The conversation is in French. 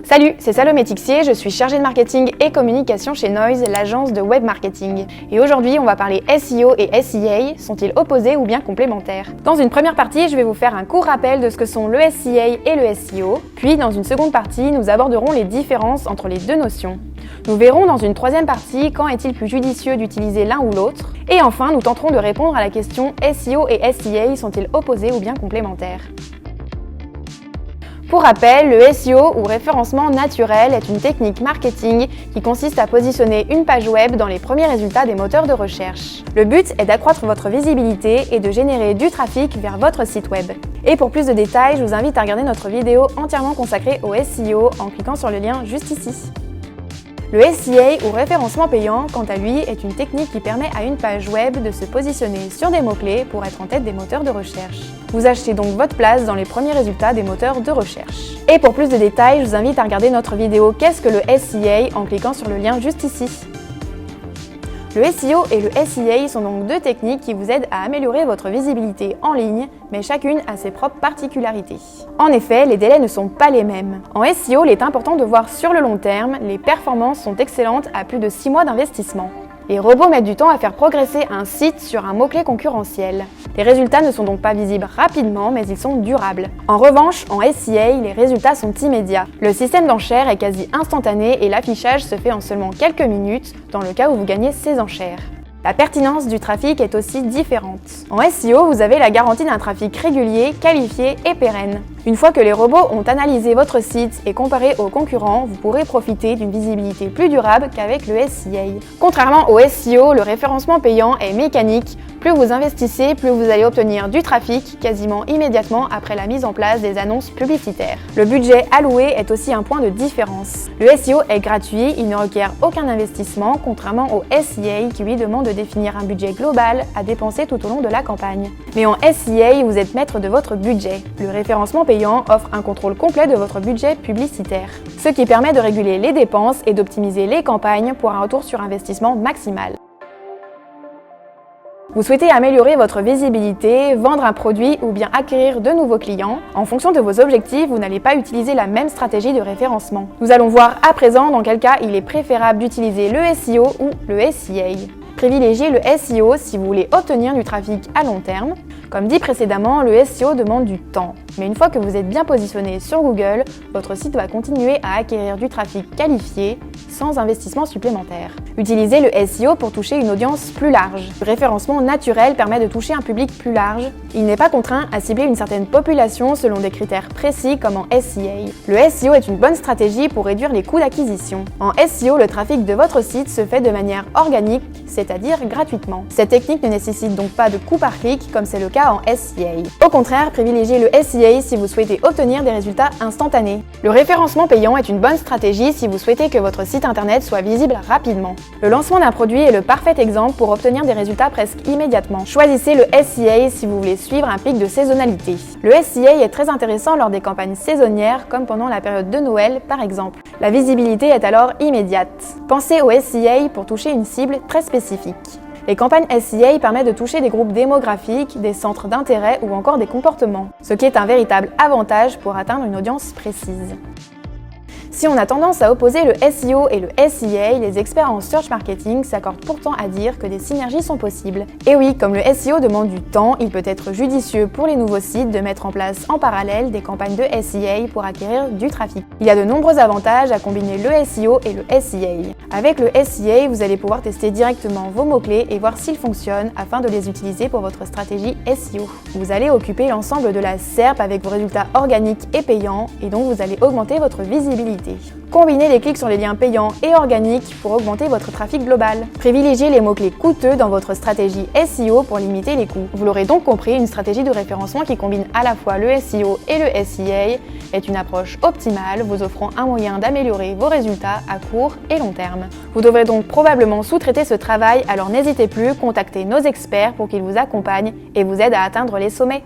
Salut, c'est Salomé Tixier, je suis chargée de marketing et communication chez Noise, l'agence de web marketing. Et aujourd'hui, on va parler SEO et SEA, sont-ils opposés ou bien complémentaires? Dans une première partie, je vais vous faire un court rappel de ce que sont le SEA et le SEO. Puis, dans une seconde partie, nous aborderons les différences entre les deux notions. Nous verrons dans une troisième partie quand est-il plus judicieux d'utiliser l'un ou l'autre. Et enfin, nous tenterons de répondre à la question SEO et SEA sont-ils opposés ou bien complémentaires? Pour rappel, le SEO ou référencement naturel est une technique marketing qui consiste à positionner une page web dans les premiers résultats des moteurs de recherche. Le but est d'accroître votre visibilité et de générer du trafic vers votre site web. Et pour plus de détails, je vous invite à regarder notre vidéo entièrement consacrée au SEO en cliquant sur le lien juste ici. Le SEA ou référencement payant, quant à lui, est une technique qui permet à une page web de se positionner sur des mots-clés pour être en tête des moteurs de recherche. Vous achetez donc votre place dans les premiers résultats des moteurs de recherche. Et pour plus de détails, je vous invite à regarder notre vidéo Qu'est-ce que le SEA en cliquant sur le lien juste ici. Le SEO et le SEA sont donc deux techniques qui vous aident à améliorer votre visibilité en ligne, mais chacune a ses propres particularités. En effet, les délais ne sont pas les mêmes. En SEO, il est important de voir sur le long terme, les performances sont excellentes à plus de 6 mois d'investissement. Les robots mettent du temps à faire progresser un site sur un mot-clé concurrentiel. Les résultats ne sont donc pas visibles rapidement, mais ils sont durables. En revanche, en SEA, les résultats sont immédiats. Le système d'enchères est quasi instantané et l'affichage se fait en seulement quelques minutes, dans le cas où vous gagnez ces enchères. La pertinence du trafic est aussi différente. En SEO, vous avez la garantie d'un trafic régulier, qualifié et pérenne. Une fois que les robots ont analysé votre site et comparé aux concurrents, vous pourrez profiter d'une visibilité plus durable qu'avec le SEA. Contrairement au SEO, le référencement payant est mécanique. Plus vous investissez, plus vous allez obtenir du trafic quasiment immédiatement après la mise en place des annonces publicitaires. Le budget alloué est aussi un point de différence. Le SEO est gratuit, il ne requiert aucun investissement, contrairement au SEA qui lui demande de définir un budget global à dépenser tout au long de la campagne. Mais en SEA, vous êtes maître de votre budget. Le référencement payant offre un contrôle complet de votre budget publicitaire, ce qui permet de réguler les dépenses et d'optimiser les campagnes pour un retour sur investissement maximal. Vous souhaitez améliorer votre visibilité, vendre un produit ou bien acquérir de nouveaux clients. En fonction de vos objectifs, vous n'allez pas utiliser la même stratégie de référencement. Nous allons voir à présent dans quel cas il est préférable d'utiliser le SEO ou le SEA. Privilégiez le SEO si vous voulez obtenir du trafic à long terme. Comme dit précédemment, le SEO demande du temps. Mais une fois que vous êtes bien positionné sur Google, votre site va continuer à acquérir du trafic qualifié sans investissement supplémentaire. Utilisez le SEO pour toucher une audience plus large. Le référencement naturel permet de toucher un public plus large. Il n'est pas contraint à cibler une certaine population selon des critères précis comme en SEA. Le SEO est une bonne stratégie pour réduire les coûts d'acquisition. En SEO, le trafic de votre site se fait de manière organique, c'est-à-dire gratuitement. Cette technique ne nécessite donc pas de coût par clic comme c'est le cas en SEA. Au contraire, privilégiez le SEA si vous souhaitez obtenir des résultats instantanés. Le référencement payant est une bonne stratégie si vous souhaitez que votre site internet soit visible rapidement. Le lancement d'un produit est le parfait exemple pour obtenir des résultats presque immédiatement. Choisissez le SEA si vous voulez suivre un pic de saisonnalité. Le SEA est très intéressant lors des campagnes saisonnières comme pendant la période de Noël par exemple. La visibilité est alors immédiate. Pensez au SEA pour toucher une cible très spécifique. Les campagnes SEA permettent de toucher des groupes démographiques, des centres d'intérêt ou encore des comportements, ce qui est un véritable avantage pour atteindre une audience précise. Si on a tendance à opposer le SEO et le SEA, les experts en search marketing s'accordent pourtant à dire que des synergies sont possibles. Et oui, comme le SEO demande du temps, il peut être judicieux pour les nouveaux sites de mettre en place en parallèle des campagnes de SEA pour acquérir du trafic. Il y a de nombreux avantages à combiner le SEO et le SEA. Avec le SEA, vous allez pouvoir tester directement vos mots-clés et voir s'ils fonctionnent afin de les utiliser pour votre stratégie SEO. Vous allez occuper l'ensemble de la SERP avec vos résultats organiques et payants et donc vous allez augmenter votre visibilité. Combinez les clics sur les liens payants et organiques pour augmenter votre trafic global. Privilégiez les mots-clés coûteux dans votre stratégie SEO pour limiter les coûts. Vous l'aurez donc compris, une stratégie de référencement qui combine à la fois le SEO et le SEA est une approche optimale, vous offrant un moyen d'améliorer vos résultats à court et long terme. Vous devrez donc probablement sous-traiter ce travail, alors n'hésitez plus, contactez nos experts pour qu'ils vous accompagnent et vous aident à atteindre les sommets.